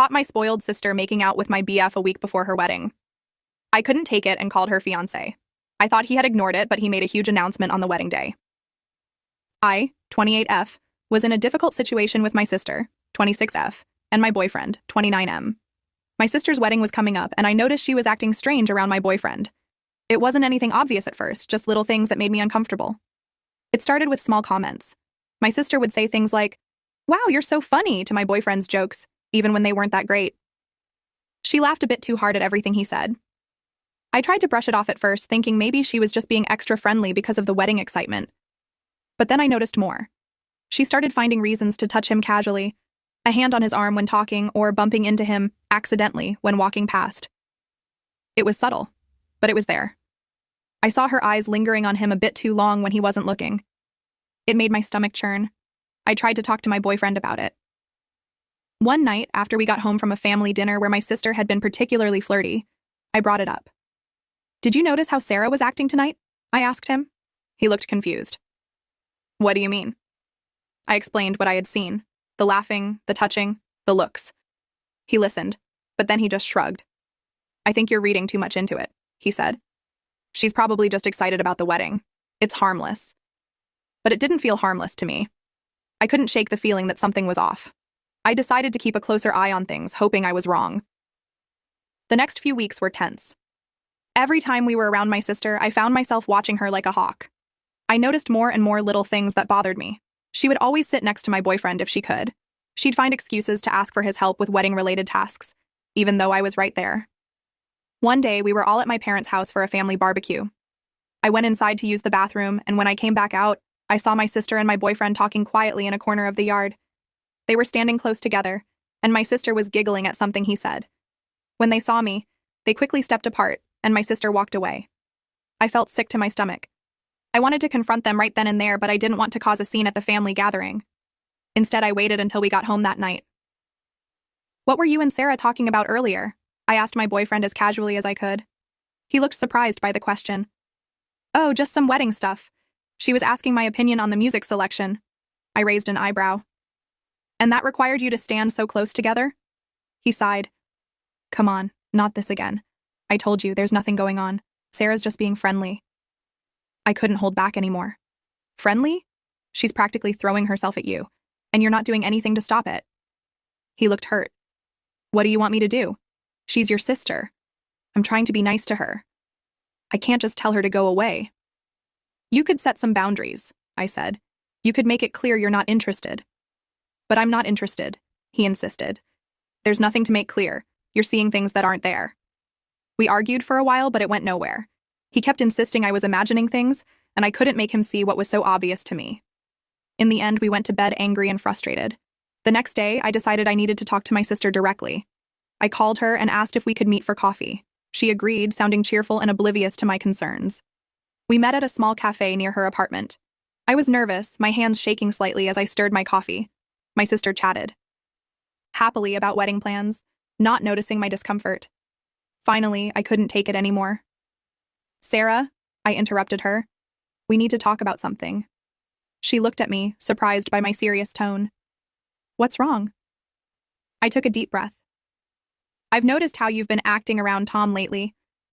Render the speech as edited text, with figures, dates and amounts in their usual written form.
caught my spoiled sister making out with my BF a week before her wedding. I couldn't take it and called her fiancé. I thought he had ignored it, but he made a huge announcement on the wedding day. I, 28F, was in a difficult situation with my sister, 26F, and my boyfriend, 29M. My sister's wedding was coming up, and I noticed she was acting strange around my boyfriend. It wasn't anything obvious at first, just little things that made me uncomfortable. It started with small comments. My sister would say things like, "Wow, you're so funny," to my boyfriend's jokes, even when they weren't that great. She laughed a bit too hard at everything he said. I tried to brush it off at first, thinking maybe she was just being extra friendly because of the wedding excitement. But then I noticed more. She started finding reasons to touch him casually, a hand on his arm when talking or bumping into him accidentally when walking past. It was subtle, but it was there. I saw her eyes lingering on him a bit too long when he wasn't looking. It made my stomach churn. I tried to talk to my boyfriend about it. One night, after we got home from a family dinner where my sister had been particularly flirty, I brought it up. "Did you notice how Sarah was acting tonight?" I asked him. He looked confused. "What do you mean?" I explained what I had seen, the laughing, the touching, the looks. He listened, but then he just shrugged. "I think you're reading too much into it," he said. "She's probably just excited about the wedding. It's harmless." But it didn't feel harmless to me. I couldn't shake the feeling that something was off. I decided to keep a closer eye on things, hoping I was wrong. The next few weeks were tense. Every time we were around my sister, I found myself watching her like a hawk. I noticed more and more little things that bothered me. She would always sit next to my boyfriend if she could. She'd find excuses to ask for his help with wedding-related tasks, even though I was right there. One day, we were all at my parents' house for a family barbecue. I went inside to use the bathroom, and when I came back out, I saw my sister and my boyfriend talking quietly in a corner of the yard. They were standing close together, and my sister was giggling at something he said. When they saw me, they quickly stepped apart, and my sister walked away. I felt sick to my stomach. I wanted to confront them right then and there, but I didn't want to cause a scene at the family gathering. Instead, I waited until we got home that night. "What were you and Sarah talking about earlier?" I asked my boyfriend as casually as I could. He looked surprised by the question. "Oh, just some wedding stuff. She was asking my opinion on the music selection." I raised an eyebrow. "And that required you to stand so close together?" He sighed. "Come on, not this again. I told you, there's nothing going on. Sarah's just being friendly." I couldn't hold back anymore. "Friendly? She's practically throwing herself at you, and you're not doing anything to stop it." He looked hurt. "What do you want me to do? She's your sister. I'm trying to be nice to her. I can't just tell her to go away." "You could set some boundaries," I said. "You could make it clear you're not interested." "But I'm not interested," he insisted. "There's nothing to make clear. You're seeing things that aren't there." We argued for a while, but it went nowhere. He kept insisting I was imagining things, and I couldn't make him see what was so obvious to me. In the end, we went to bed angry and frustrated. The next day, I decided I needed to talk to my sister directly. I called her and asked if we could meet for coffee. She agreed, sounding cheerful and oblivious to my concerns. We met at a small cafe near her apartment. I was nervous, my hands shaking slightly as I stirred my coffee. My sister chatted happily about wedding plans, not noticing my discomfort. Finally, I couldn't take it anymore. "Sarah," I interrupted her. "We need to talk about something." She looked at me, surprised by my serious tone. "What's wrong?" I took a deep breath. "I've noticed how you've been acting around Tom lately.